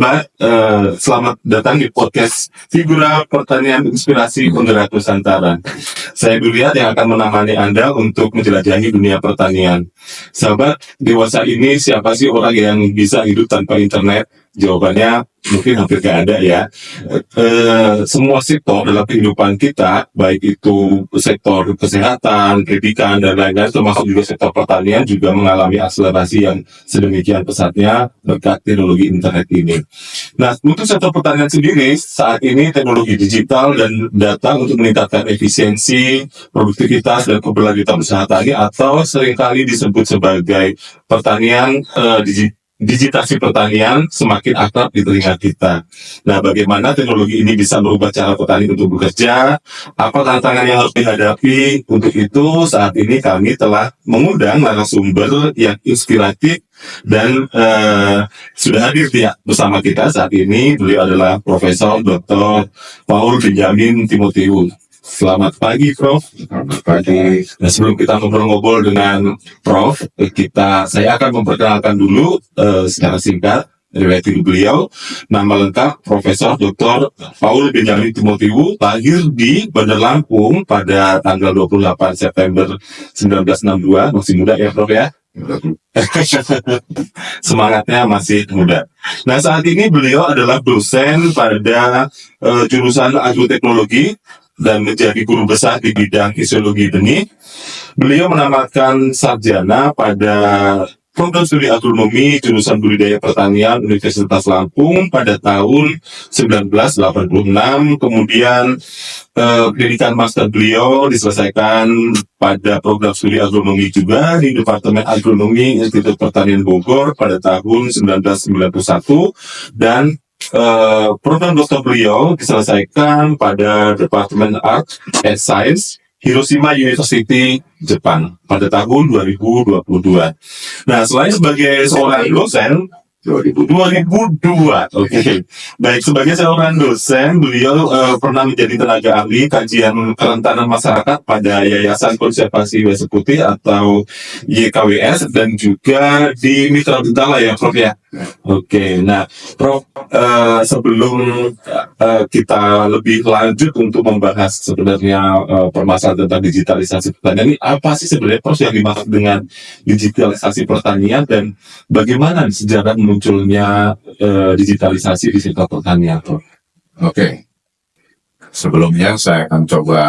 sahabat, selamat datang di podcast Figura Pertanian Inspirasi Penggerak Nusantara. Saya Duliat yang akan menemani Anda untuk menjelajahi dunia pertanian. Sahabat, dewasa ini siapa sih orang yang bisa hidup tanpa internet? Jawabannya mungkin hampir gak ada ya. Semua sektor dalam kehidupan kita, baik itu sektor kesehatan, pendidikan, dan lain-lain, termasuk juga sektor pertanian, juga mengalami akselerasi yang sedemikian pesatnya berkat teknologi internet ini. Nah, untuk sektor pertanian sendiri, saat ini teknologi digital dan data untuk meningkatkan efisiensi, produktivitas, dan keberlanjutan usaha tani, atau seringkali disebut sebagai pertanian digitasi pertanian semakin akrab di telinga kita. Nah, bagaimana teknologi ini bisa merubah cara petani untuk bekerja? Apa tantangan yang harus dihadapi? Untuk itu, saat ini kami telah mengundang narasumber yang inspiratif dan sudah hadir bersama kita saat ini. Beliau adalah Profesor Dr. Paul Benjamin Timotius. Selamat pagi, Prof. Selamat pagi. Nah, sebelum kita ngobrol-ngobrol dengan Prof, saya akan memperkenalkan dulu secara singkat riwayat hidup beliau. Nama lengkap Profesor Dr. Paul Benjamin Timotius, lahir di Bandar Lampung pada tanggal 28 September 1962. Masih muda ya, Prof ya? Semangatnya masih muda. Nah, saat ini beliau adalah dosen pada jurusan agroteknologi dan menjadi guru besar di bidang fisiologi benih. Beliau menamatkan sarjana pada program studi agronomi jurusan budidaya pertanian Universitas Lampung pada tahun 1986. Kemudian pendidikan master beliau diselesaikan pada program studi agronomi juga di Departemen Agronomi Institut Pertanian Bogor pada tahun 1991, dan program doktor beliau diselesaikan pada Departemen Art and Science Hiroshima University, Jepang pada tahun 2022. Nah, selain sebagai seorang dosen 2002. Oke. Baik, sebagai seorang dosen, beliau pernah menjadi tenaga ahli kajian kerentanan masyarakat pada Yayasan Konservasi Wesi Putih atau YKWS, dan juga di Mitra Bentala ya, Prof ya. Oke. Nah, Prof, sebelum kita lebih lanjut untuk membahas sebenarnya permasalahan tentang digitalisasi pertanian ini, apa sih sebenarnya, Prof, yang dimaksud dengan digitalisasi pertanian, dan bagaimana sejarah munculnya digitalisasi di sektor pertanian, Prof? Oke. Sebelumnya saya akan coba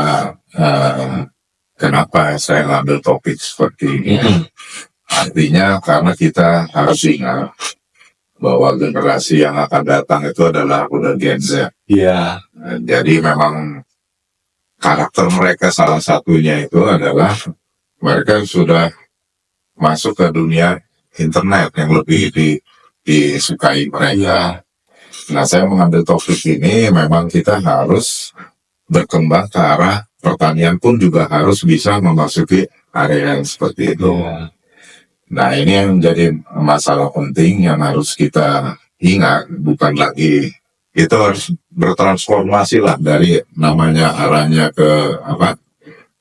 kenapa saya ngambil topik seperti ini. Artinya karena kita harus ingat bahwa generasi yang akan datang itu adalah udah Gen Z. Iya. Jadi memang karakter mereka salah satunya itu adalah mereka sudah masuk ke dunia internet yang lebih disukai mereka. Nah, saya mengambil topik ini memang kita harus berkembang ke arah pertanian pun juga harus bisa memasuki area yang seperti itu. Nah, ini yang menjadi masalah penting yang harus kita ingat, bukan lagi itu harus bertransformasi lah dari namanya arahnya ke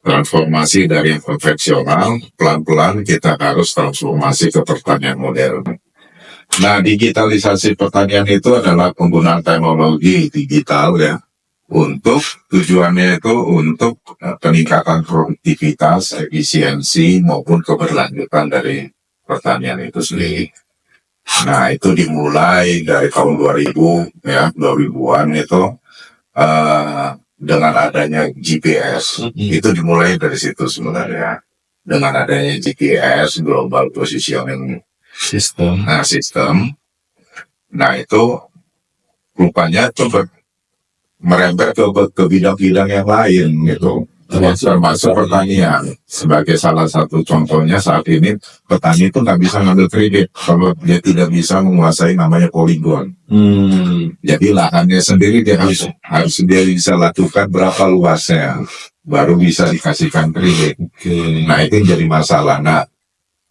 transformasi dari yang konvensional, pelan-pelan kita harus transformasi ke pertanian modern. Nah, digitalisasi pertanian itu adalah penggunaan teknologi digital ya, untuk tujuannya itu untuk peningkatan produktivitas, efisiensi maupun keberlanjutan dari pertanian itu sendiri. Nah, itu dimulai dari tahun 2000-an itu dengan adanya GPS. Itu dimulai dari situ sebenarnya. Dengan adanya GPS, Global Positioning System. Nah, itu rupanya coba merembet ke bidang-bidang yang lain gitu. Termasuk pertanian. Sebagai salah satu contohnya saat ini, petani itu nggak bisa ngambil kredit kalau dia tidak bisa menguasai namanya poligon. Jadi lahannya sendiri dia harus dia bisa lakukan berapa luasnya, baru bisa dikasihkan kredit. Nah, itu jadi masalah. Nah,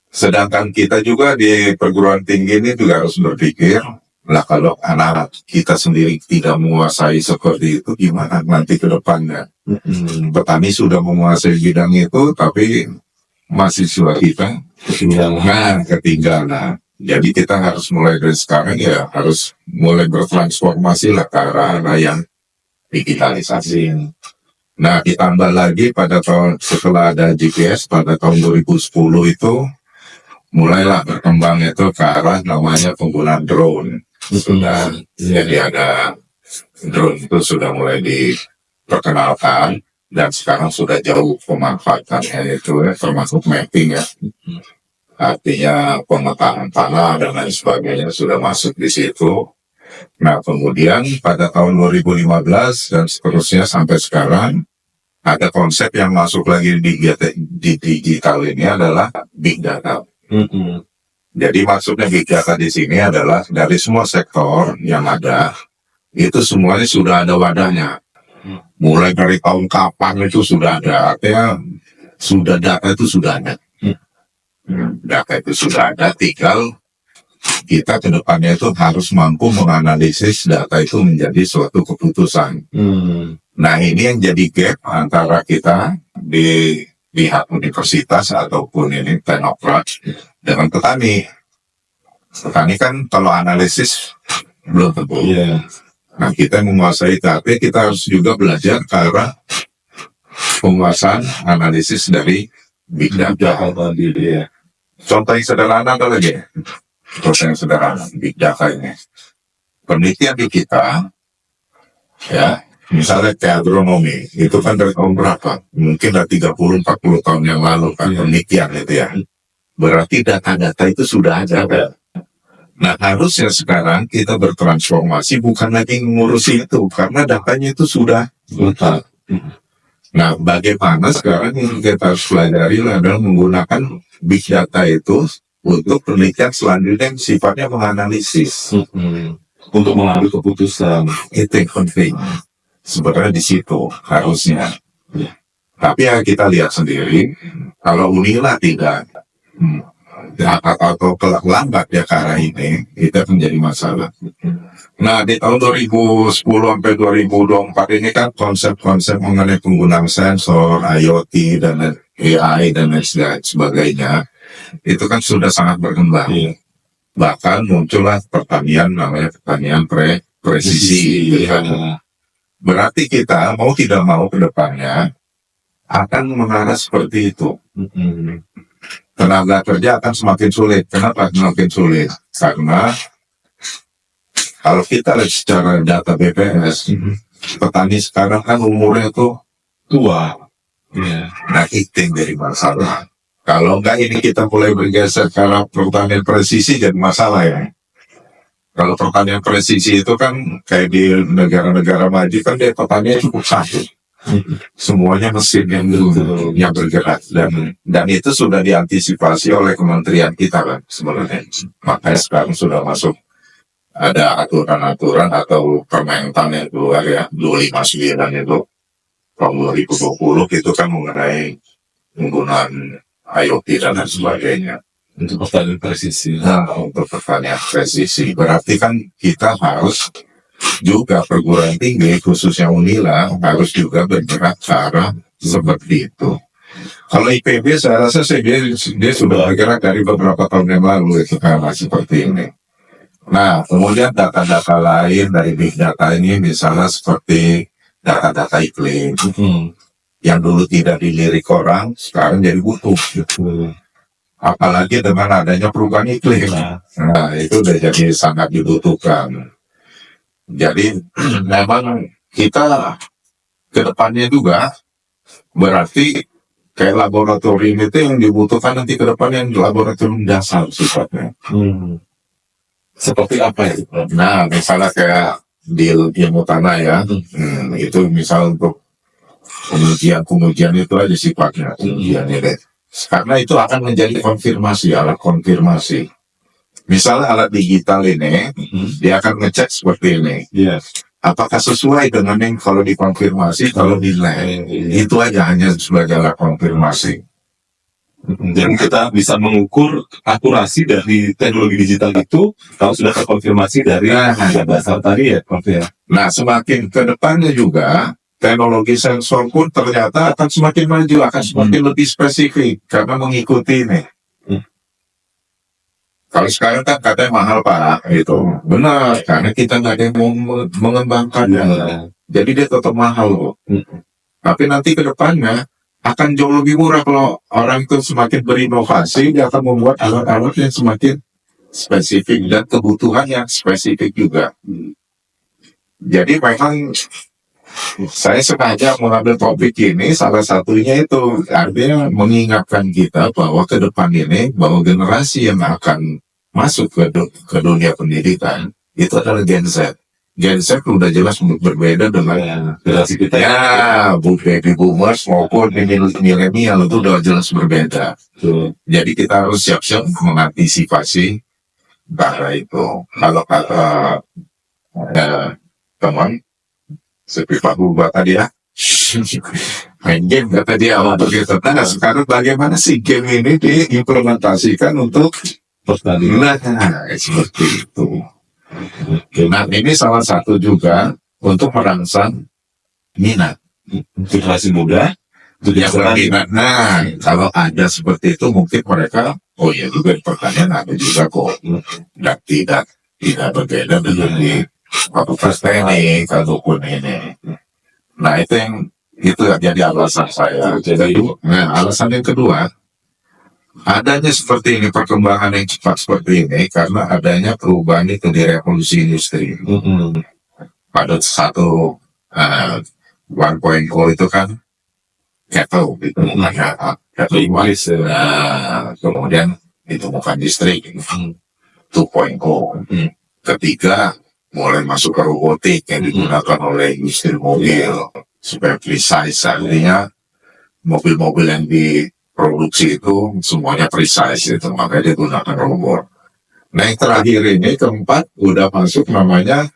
sedangkan kita juga di perguruan tinggi ini juga harus berpikir, lah kalau anak kita sendiri tidak menguasai seperti itu, gimana nanti ke depannya? Petani sudah menguasai bidang itu, tapi mahasiswa kita ketinggalan. Jadi kita harus mulai dari sekarang ya harus mulai bertransformasi lah ke arah yang digitalisasi. Nah, ditambah lagi pada tahun setelah ada GPS pada tahun 2010 itu mulailah berkembang itu ke arah namanya penggunaan drone. Sudah jadi ada drone itu sudah mulai diperkenalkan dan sekarang sudah jauh pemanfaatannya itu ya, termasuk mapping ya. Artinya pemetaan tanah dan lain sebagainya sudah masuk di situ. Nah, kemudian pada tahun 2015 dan seterusnya sampai sekarang ada konsep yang masuk lagi di digital ini adalah big data. Jadi maksudnya big data di sini adalah dari semua sektor yang ada itu semuanya sudah ada wadahnya. Mulai dari tahun kapan itu sudah ada, artinya sudah data itu sudah ada. Data itu sudah ada, tinggal kita ke depannya itu harus mampu menganalisis data itu menjadi suatu keputusan. Nah, ini yang jadi gap antara kita di pihak universitas ataupun ini teknokrat dengan petani. Petani kan kalau analisis belum tentu. Nah, kita menguasai tapi kita harus juga belajar ke arah penguasaan analisis dari big data. Contoh yang sederhana ada lagi. Contoh yang sederhana, big data ini. Penelitian di kita, ya, misalnya kayak agronomi, itu kan dari tahun berapa? Mungkin dari 30-40 tahun yang lalu kan penelitian itu ya. Berarti data-data itu sudah ada. Nah, harusnya sekarang kita bertransformasi bukan lagi ngurusi itu, karena datanya itu sudah lengkap. Nah, bagaimana sekarang yang kita harus pelajari adalah menggunakan big data itu untuk penelitian selanjutnya yang sifatnya menganalisis. Untuk mengambil keputusan. Itu yang penting. Sebenarnya di situ harusnya. Tapi ya kita lihat sendiri, kalau Unila tidak atau lambat ya ke arah ini, itu akan jadi masalah. Nah, di tahun 2010 sampai 2024 ini kan konsep-konsep mengenai penggunaan sensor, IoT, dan AI, dan lain sebagainya, itu kan sudah sangat berkembang. Bahkan muncullah pertanian, namanya pertanian presisi. Berarti kita mau tidak mau ke depannya akan mengarah seperti itu. Tenaga kerja akan semakin sulit. Kenapa semakin sulit? Karena kalau kita lihat secara data BPS, petani sekarang kan umurnya tuh tua. Nah, itu yang jadi masalah. Kalau enggak ini kita mulai bergeser ke arah pertanian presisi jadi masalah ya. Kalau pertanian presisi itu kan kayak di negara-negara maju kan dia pertanian cukup satu. Semuanya mesin yang bergerak dan itu sudah diantisipasi oleh kementerian kita kan sebenarnya. Makanya sekarang sudah masuk ada aturan-aturan atau permentan yang keluar ya 259 itu tahun 2020 itu kan mengenai penggunaan IoT dan lain sebagainya Untuk pertanian presisi. Nah, untuk pertanian presisi berarti kan kita harus juga perguruan tinggi khususnya Unila harus juga bergerak ke arah seperti itu. Kalau IPB saya rasa dia sudah bergerak dari beberapa tahun yang lalu itu karena seperti ini. Nah, kemudian data-data lain dari big data ini misalnya seperti data-data iklim yang dulu tidak dilirik orang sekarang jadi butuh. Apalagi dengan adanya perubahan iklim. Nah, itu udah jadi sangat dibutuhkan. Jadi memang kita ke depannya juga berarti kayak laboratorium itu yang dibutuhkan nanti ke depannya yang laboratorium dasar sifatnya. Seperti apa ya? Nah, misalnya kayak di ilmu tanah ya, itu misal untuk pengujian itu aja sifatnya pengujiannya deh. Karena itu akan menjadi konfirmasi, alat konfirmasi. Misalnya alat digital ini, dia akan ngecek seperti ini. Apakah sesuai dengan yang kalau dikonfirmasi, kalau nilai. Itu aja hanya sebagai alat konfirmasi. Dan kita bisa mengukur akurasi dari teknologi digital itu kalau sudah terkonfirmasi dari dasar tadi ya, Prof ya. Nah, semakin ke depannya juga teknologi sensor pun ternyata akan semakin maju, akan semakin lebih spesifik karena mengikuti ini. Kalau sekarang kan katanya mahal Pak, itu benar karena kita nggak ada yang mau mengembangkannya. Jadi dia tetap mahal loh. Tapi nanti ke depannya akan jauh lebih murah kalau orang itu semakin berinovasi, dia akan membuat alat-alat yang semakin spesifik dan kebutuhan yang spesifik juga. Jadi memang saya sengaja mengambil topik ini salah satunya itu artinya mengingatkan kita bahwa ke depan ini bahwa generasi yang akan masuk ke dunia pendidikan itu adalah Gen Z. Gen Z udah jelas berbeda dengan generasi kita ya baby boomers maupun milenial itu udah jelas berbeda. Jadi kita harus siap-siap mengantisipasi bahwa itu. Kalau kata teman seperti Pak Buba tadi ya, main game kata dia begitu. Nah sekarang bagaimana sih game ini diimplementasikan untuk pertandingan? Nah seperti itu. Nah ini salah satu juga untuk merangsang minat generasi muda yang berminat. Nah kalau ada seperti itu mungkin mereka oh ya juga di pertanian ada juga kok dan tidak berbeda dengan di fakultas teknik ataupun ini. Nah itu yang jadi alasan saya. Nah alasan yang kedua, adanya seperti ini perkembangan yang cepat seperti ini karena adanya perubahan itu di revolusi industri. Pada satu 1.0 itu kan kettle ditemukan kettle Inggris. Kemudian ditemukan listrik 2.0. Ketiga mulai masuk ke robotik yang digunakan oleh industri mobil supaya precise, artinya mobil-mobil yang diproduksi itu semuanya precise itu makanya digunakan robot. Nah yang terakhir ini keempat udah masuk namanya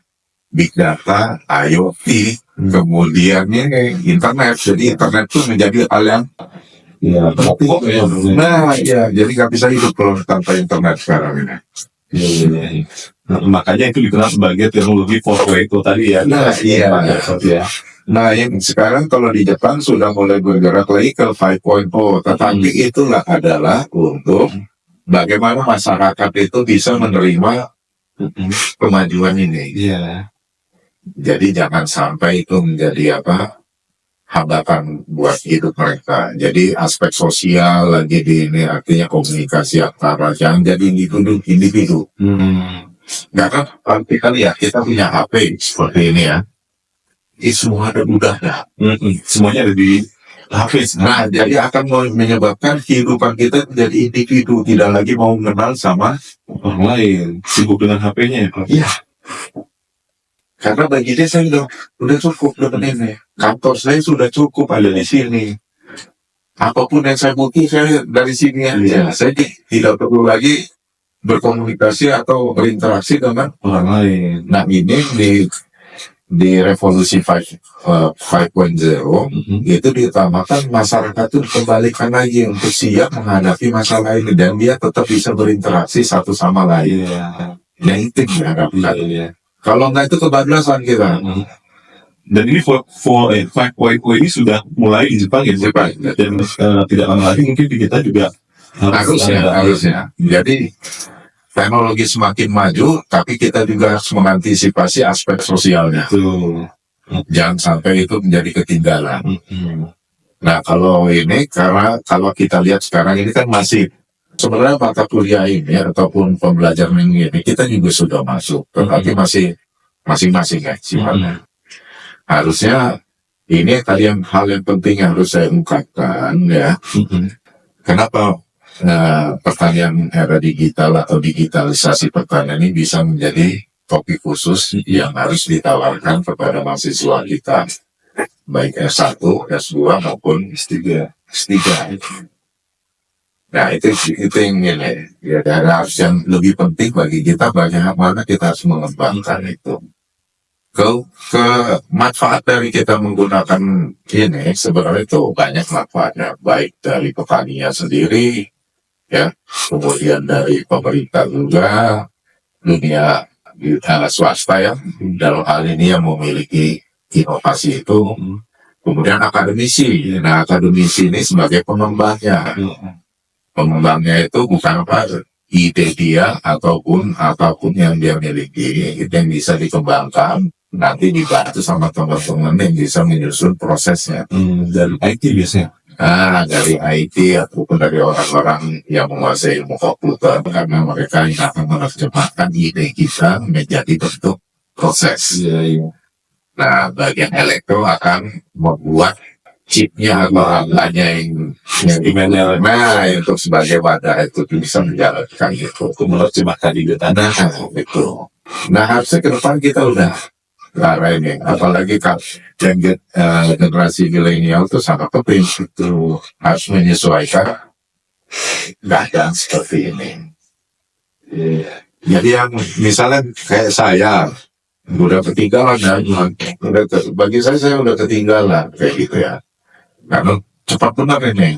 big data, IoT, kemudian ini internet. Jadi internet itu menjadi hal yang pokok ya. Nah ya jadi nggak bisa hidup kalau tanpa internet sekarang ini. Nah, makanya itu dikenal sebagai teknologi 4.0 tadi ya. Nah iya. Nah yang sekarang kalau di Jepang sudah mulai bergerak lagi ke 5.0, tetapi itulah adalah untuk bagaimana masyarakat itu bisa menerima kemajuan ini. Jadi jangan sampai itu menjadi hambatan buat hidup mereka. Jadi aspek sosial lagi di ini artinya komunikasi antara jangan jadi individu. Karena nanti kali ya kita punya HP seperti ini ya. Semua ada mudahnya. Semuanya ada di HP. Nah jadi akan menyebabkan kehidupan kita menjadi individu, tidak lagi mau mengenal sama orang lain, sibuk dengan HP-nya. Iya. Karena bagi dia saya udah cukup dengan ini. Kantor saya sudah cukup ada di sini. Apapun yang saya butuh saya dari sini aja. Saya tidak perlu lagi berkomunikasi atau berinteraksi dengan orang lain. Nah ini di revolusi 5.0 itu diutamakan masyarakat itu dikembalikan lagi untuk siap menghadapi masalah ini dan dia tetap bisa berinteraksi satu sama lain. Nah itu diharapkan. Kalau nggak itu kebablasan kita. Dan ini 5.0 ini sudah mulai di Jepang ya, dan tidak lama lagi mungkin di kita juga harusnya. Jadi teknologi semakin maju, tapi kita juga harus mengantisipasi aspek sosialnya. Jangan sampai itu menjadi ketinggalan. Nah kalau ini karena kalau kita lihat sekarang ini kan masih sebenarnya mata kuliah ini ataupun pembelajaran ini kita juga sudah masuk, tetapi masih masing-masing ya sifatnya. Harusnya ini tadi hal yang penting yang harus saya ungkapkan ya. Kenapa pertanian era digital atau digitalisasi pertanian ini bisa menjadi topik khusus yang harus ditawarkan kepada mahasiswa kita, baik S1, S2 maupun S3. Nah itu yang ini ya, harus yang lebih penting bagi kita bagaimana kita harus mengembangkan itu. Ke manfaat dari kita menggunakan ini sebenarnya itu banyak manfaatnya, baik dari petaninya sendiri ya, kemudian dari pemerintah juga, dunia swasta ya dalam hal ini yang memiliki inovasi itu, kemudian akademisi. Nah akademisi ini sebagai pengembangnya itu bukan ide dia ataupun apapun yang dia miliki itu yang bisa dikembangkan, nanti dibantu sama teman-teman yang bisa menyusun prosesnya. Dan IT biasanya. Dari IT ataupun dari orang-orang yang menguasai ilmu komputer, karena mereka yang akan menerjemahkan ide kita menjadi bentuk proses. Iya. Nah, bagian elektro akan membuat chipnya atau apanya yang Instrumennya. nah untuk sebagai wadah itu bisa menjalankan itu. Untuk menerjemahkan ide tadi. Nah, itu. Nah, harusnya ke depan kita udah ke arah ini. Apalagi kalau generasi milenial itu sangat penting itu harus menyesuaikan keadaan seperti ini. Jadi yang misalnya kayak saya udah ketinggalan bagi saya udah ketinggalan kayak gitu ya. Karena cepat benar ini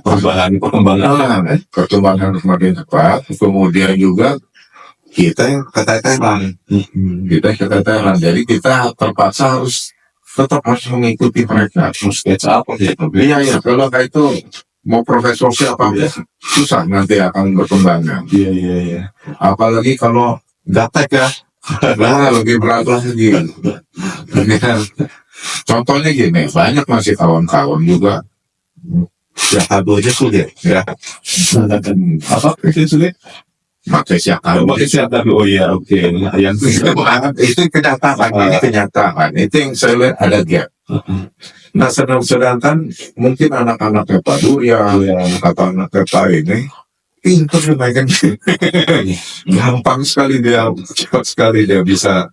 perkembangan semakin cepat. Kemudian juga kita yang keteteran, jadi kita terpaksa harus tetap mengikuti mereka. Terus catch up gitu. Iya, kalau kayak itu mau profesor siapa susah nanti akan berkembangnya. Iya. Apalagi kalau gaptek ya, nah lebih berat lagi. Contohnya gini, banyak masih kawan-kawan juga ya aja sulit ya. Apa itu sulit? Pakai siapa? Oh iya, oke. Yang itu kenyataan, ini kenyataan. Itu yang saya lihat ada gap. Nah, sedangkan mungkin anak-anak Pak Durya atau anak Pak ini pintar mereka, gampang sekali dia, cepat sekali dia bisa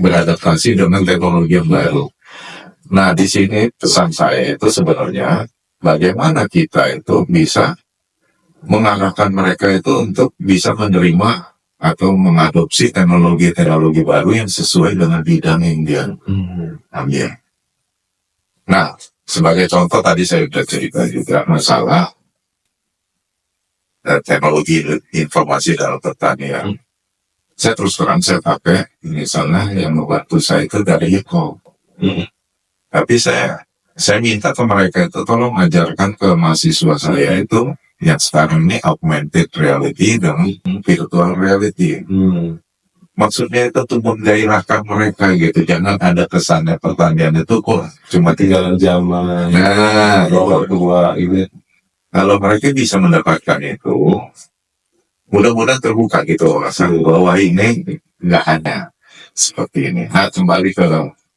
beradaptasi dengan teknologi yang baru. Nah, di sini pesan saya itu sebenarnya bagaimana kita itu bisa mengarahkan mereka itu untuk bisa menerima atau mengadopsi teknologi-teknologi baru yang sesuai dengan bidang yang dia ambil. Nah, sebagai contoh tadi saya sudah cerita juga masalah teknologi informasi dalam pertanian. Saya terus terang saya pakai misalnya yang membantu saya itu dari Yoko. Tapi saya minta ke mereka itu tolong ajarkan ke mahasiswa saya itu yang sekarang ini augmented reality dengan virtual reality. Maksudnya itu tuh menggairahkan mereka gitu. Jangan ada kesannya pertanian itu kok cuma tinggal zaman. Nah, tua ini. Kalau mereka bisa mendapatkan itu, mudah-mudahan terbuka gitu rasanya bahwa ini nggak ada seperti ini. Nah, kembali ke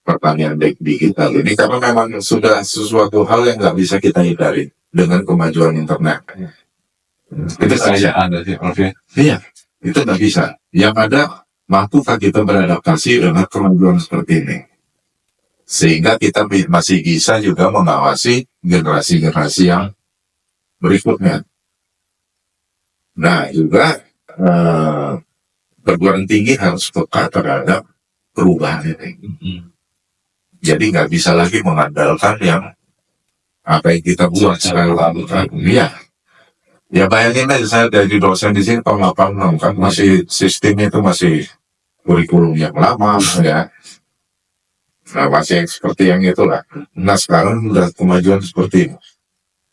pertanian digital ini karena memang sudah sesuatu hal yang nggak bisa kita hindari dengan kemajuan internet. Itu saja ada sih, oke. Iya, itu nggak bisa. Yang ada, mampukah kita beradaptasi dengan kemajuan seperti ini? Sehingga kita masih bisa juga mengawasi generasi-generasi yang berikutnya. Nah, juga perguruan tinggi harus peka terhadap perubahan ini. Jadi nggak bisa lagi mengandalkan yang apa yang kita buat sekarang lakukan. Iya. Ya bayangin aja saya dari dosen di sini tahun 86 kan masih sistemnya itu masih kurikulum yang lama ya. Nah masih seperti yang itulah. Nah sekarang udah kemajuan seperti ini.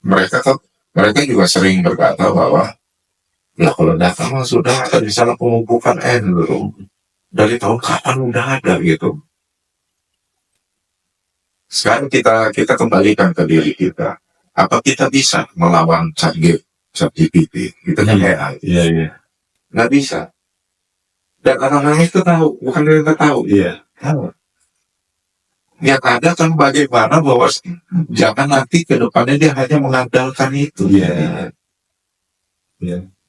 Mereka juga sering berkata bahwa ya kalau data mah sudah ada di sana pemumpukan N dulu. Dari tahun kapan udah ada gitu. Sekarang kita kembalikan ke diri kita. Apa kita bisa melawan ChatGPT? Kita kan AI. Iya. Nggak bisa. Dan orang-orang itu tahu, bukan dia nggak tahu. Iya. Tahu. Yang ada kan bagaimana bahwa jangan nanti ke depannya dia hanya mengandalkan itu. Iya.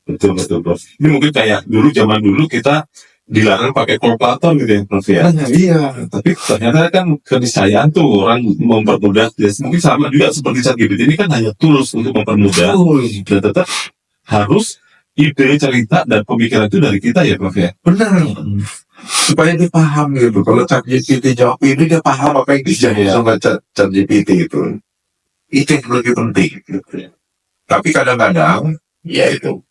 Betul, Prof. Ini mungkin kayak zaman dulu kita dilarang pakai kalkulator gitu ya, Prof ya. Iya. Tapi ternyata kan keniscayaan tuh orang mempermudah. Ya, mungkin sama juga seperti ChatGPT ini kan hanya tools untuk mempermudah. Dan tetap harus ide, cerita, dan pemikiran itu dari kita ya, Prof ya. Benar. Supaya dia paham gitu. Kalau ChatGPT jawab ini dia paham apa yang dijawab sama ChatGPT itu. Itu yang lebih penting. Gitu. Tapi kadang-kadang ya itu.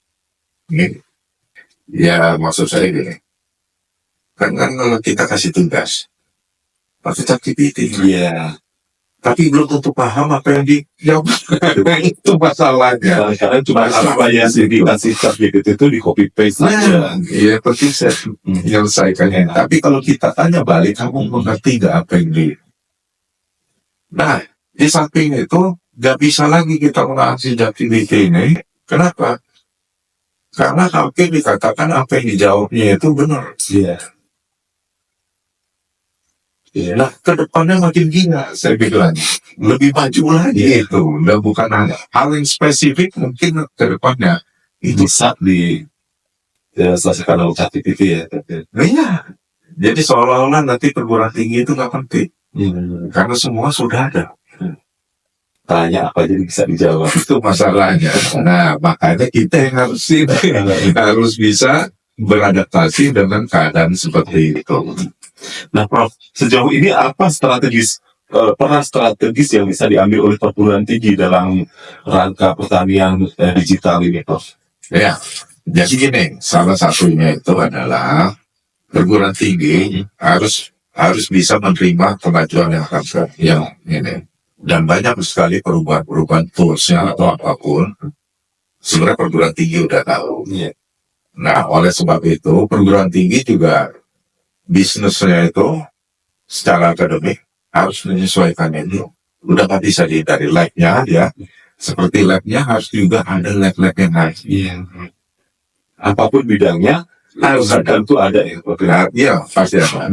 Ya maksud saya gini. Kan kalau kita kasih tugas pakai ChatGPT. Iya. tapi belum tentu paham apa yang dijawab. Itu masalahnya. Karena cuma apa yang dikasih ChatGPT itu di copy paste aja. Iya, penting saya menyelesaikannya. Tapi kalau kita tanya balik, kamu mengerti nggak apa yang Nah, di samping itu, nggak bisa lagi kita mengatasi ChatGPT ini. Kenapa? Karena hakim dikatakan apa yang dijawabnya itu benar. Iya. Nah, ke depannya makin gila, saya bilang. Lebih maju lagi itu. Udah bukan hanya hal yang spesifik, mungkin ke depannya. Itu Bisa diselesaikan oleh ChatGPT ya. iya. Jadi seolah-olah nanti perguruan tinggi itu nggak penting. Karena semua sudah ada. Tanya apa aja bisa dijawab. Itu masalahnya. Nah, makanya kita yang harus bisa beradaptasi dengan keadaan seperti itu. Nah, Prof, sejauh ini apa peran strategis yang bisa diambil oleh perguruan tinggi dalam rangka pertanian digital ini, Prof? Ya, jadi gini, salah satunya itu adalah perguruan tinggi harus bisa menerima kemajuan yang ini. Dan banyak sekali perubahan toolsnya atau apapun. Sebenarnya perguruan tinggi udah tahu. Iya. Nah, oleh sebab itu perguruan tinggi juga bisnisnya itu secara akademik harus menyesuaikan itu. Udah nggak bisa dari lab-nya ya. Seperti lab-nya harus juga ada lab-lab yang harus. Iya. Apapun bidangnya harus ada ya. Nah, iya, pasti ada.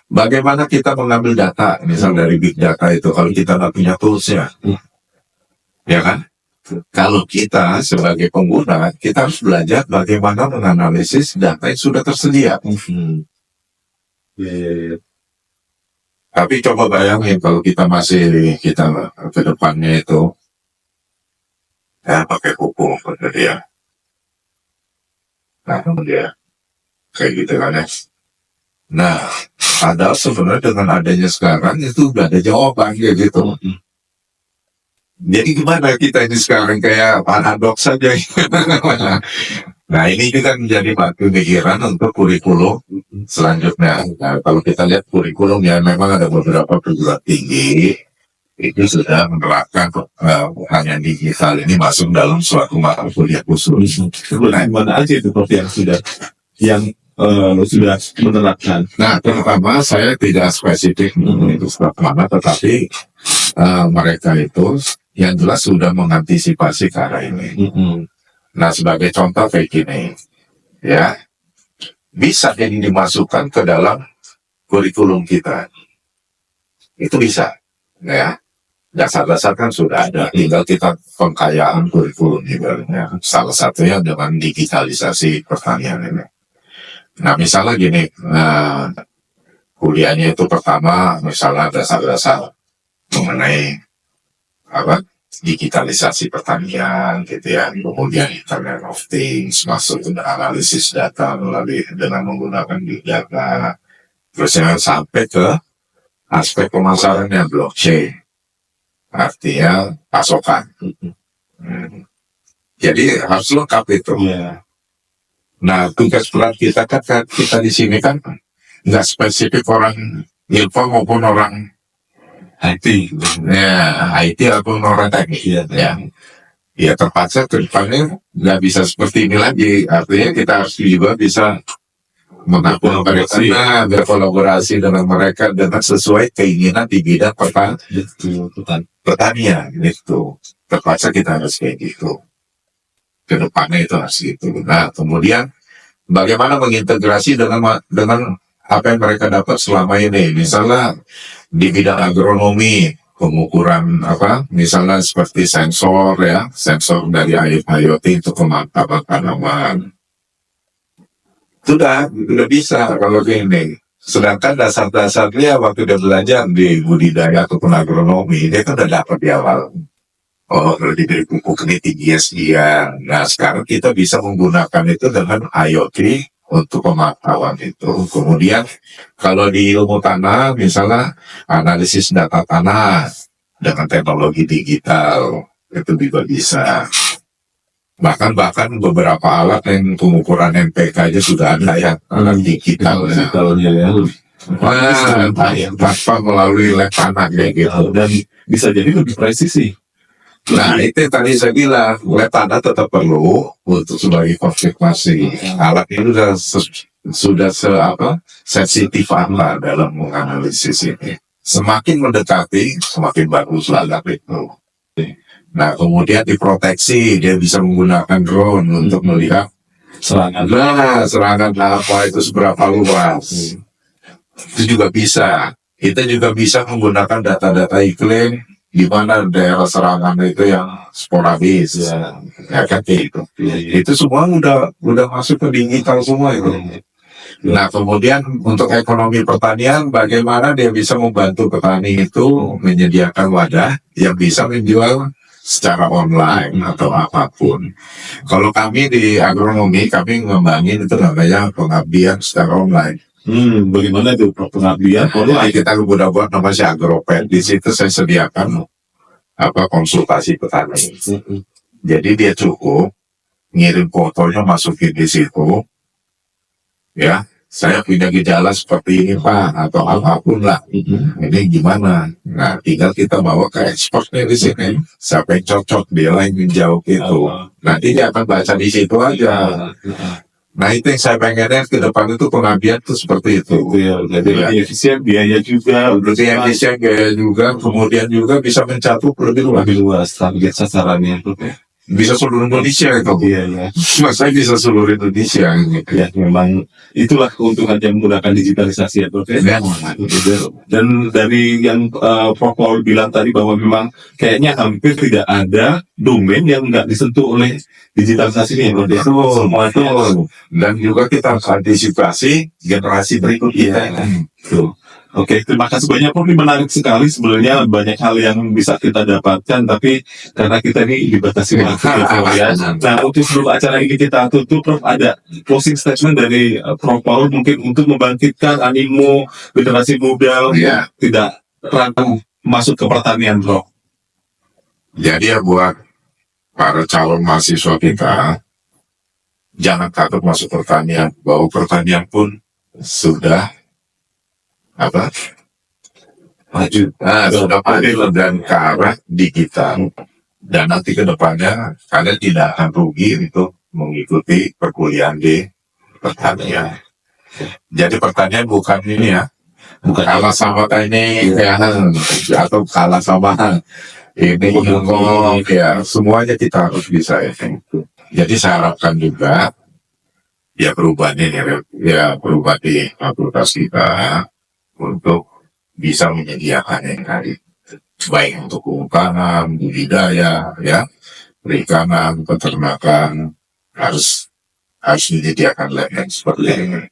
Bagaimana kita mengambil data, misal dari big data itu, kalau kita nggak punya toolsnya, ya kan? Kalau kita sebagai pengguna, kita harus belajar bagaimana menganalisis data yang sudah tersedia. Tapi coba bayangin kalau kita ke depannya itu, ya pakai hukum, ya. Nah, dia kayak gitu kan ya. Nah, padahal sebenarnya dengan adanya sekarang itu udah ada jawaban kayak gitu. Jadi gimana kita ini sekarang kayak paradoks saja. Nah, ini juga menjadi batu pikiran untuk kurikulum selanjutnya. Nah, kalau kita lihat kurikulum ya memang ada beberapa perguruan tinggi itu sudah menerapkan hanya digital ini masuk dalam suatu mata kuliah khusus. Nah, mana aja itu Prof yang sudah menerapkan. Nah, terutama saya tidak spesifik itu mana, tetapi mereka itu yang jelas sudah mengantisipasi ke arah ini. Nah, sebagai contoh kayak gini, ya, bisa jadi dimasukkan ke dalam kurikulum kita. Itu bisa, ya. Dasar-dasar kan sudah ada, tinggal kita pengkayaan kurikulum juga. Ya. Salah satunya dengan digitalisasi pertanian ini. Nah, misalnya gini, kuliahnya itu pertama, misalnya dasar-dasar mengenai digitalisasi pertanian, gitu ya. Kemudian Internet of Things, masuk ke analisis data melalui dengan menggunakan big data. Terus sampai ke aspek pemasarannya blockchain, artinya pasokan. Jadi harus lengkap itu. Nah, tugas berat kita kan kita di sini kan nggak spesifik orang info maupun orang IT, ya IT ataupun orang teknik, ya terpaksa ke depannya nggak bisa seperti ini lagi. Artinya kita harus juga bisa berkolaborasi dengan mereka dengan sesuai keinginan di bidang pertanian gitu. Terpaksa kita harus kayak gitu. Kedepannya itu harus gitu. Nah, kemudian bagaimana mengintegrasi dengan apa yang mereka dapat selama ini. Misalnya di bidang agronomi, pengukuran misalnya seperti sensor ya, sensor dari IoT untuk pemantapan tanaman. Sudah bisa kalau gini. Sedangkan dasar-dasarnya waktu dia belajar di budidaya ataupun agronomi, dia kan udah dapat di awal. Oh, kalau diberi pupuk ini tingginya sekian. Nah, sekarang kita bisa menggunakan itu dengan IoT untuk pemantauan itu. Kemudian, kalau di ilmu tanah, misalnya analisis data tanah dengan teknologi digital, itu juga bisa. Bahkan beberapa alat yang pengukuran NPK aja sudah ada ya, alat digital. Digitalnya ya. tanpa melalui lab tanah kayak gitu. Dan bisa jadi lebih presisi. Nah, itu yang tadi saya bilang, lab tanah tetap perlu untuk sebagai konfirmasi. Alat ini sudah sensitif apa dalam menganalisis ini. Semakin mendekati, semakin bagus alat itu. Nah, kemudian diproteksi, dia bisa menggunakan drone untuk melihat Serangan. serangan apa itu seberapa luas. Itu juga bisa. Kita juga bisa menggunakan data-data iklim di mana daerah serangan itu yang sporadis, ya kan itu. Itu semua udah masuk ke digital semua itu. Nah, kemudian untuk ekonomi pertanian, bagaimana dia bisa membantu petani itu menyediakan wadah yang bisa menjual secara online atau apapun. Kalau kami di agronomi, kami ngembangin itu namanya pengabdian secara online. Bagaimana itu pengabdian? Jadi kita udah buat namanya Agropet. Di situ saya sediakan konsultasi petani. Jadi dia cukup ngirim fotonya, masukin di situ. Ya, saya punya gejala seperti ini Pak, atau apapun lah. Ini gimana? Nah, tinggal kita bawa ke ekspornya di sini. Siapa yang cocok, dia yang menjawab itu. Nanti dia akan baca di situ aja. Nah, itu yang saya pengennya ke depan itu pengabdian itu seperti itu. Jadi lebih efisien, biaya juga. Lebih efisien biaya juga, kemudian juga bisa mencakup lebih luas target sasarannya. Bisa seluruh Indonesia itu. Iya. Saya bisa seluruh Indonesia. Ya, memang itulah keuntungan yang menggunakan digitalisasi ya, Prof. Dan dari yang Prof Paul bilang tadi bahwa memang kayaknya hampir tidak ada domain yang nggak disentuh oleh digitalisasi ini, Prof. Semua itu. Dan juga kita harus antisipasi generasi berikut kita. Oke, terima kasih banyak Prof. Ini menarik sekali sebenarnya, banyak hal yang bisa kita dapatkan, tapi karena kita ini dibatasi waktu ya. Nah, untuk sebelum acara ini kita tutup, Prof, ada closing statement dari Prof Paul mungkin untuk membangkitkan animo generasi muda tidak ragu masuk ke pertanian, Prof. Jadi ya buat para calon mahasiswa kita, jangan takut masuk pertanian, bahwa pertanian pun sudah maju, sudah maju dan ke arah digital. Dan nanti ke depannya kalian tidak akan rugi itu mengikuti perkuliahan di pertanian. Jadi pertanian bukan ini ya, bukan kalah sama ini ya, atau kalah sama ini ya, semuanya kita harus bisa ya. Jadi saya harapkan juga perubahan ini perubahan di fakultas kita untuk bisa menyediakan yang tadi, baik untuk kehutanan, budidaya, perikanan, peternakan, harus menyediakan lab yang seperti ini.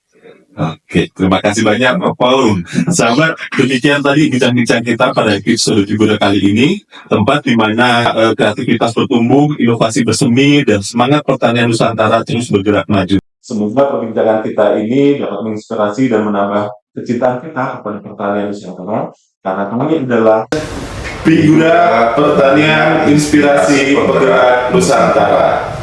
Oke, terima kasih banyak Prof Paul. Sahabat, demikian tadi bincang-bincang kita pada episode Jibura kali ini, tempat di mana kreativitas bertumbuh, inovasi bersemi, dan semangat pertanian Nusantara terus bergerak maju. Semoga perbincangan kita ini dapat menginspirasi dan menambah kecintaan kita kepada pertanian Nusantara, karena kami adalah Figura Pertanian Inspirasi Penggerak Nusantara.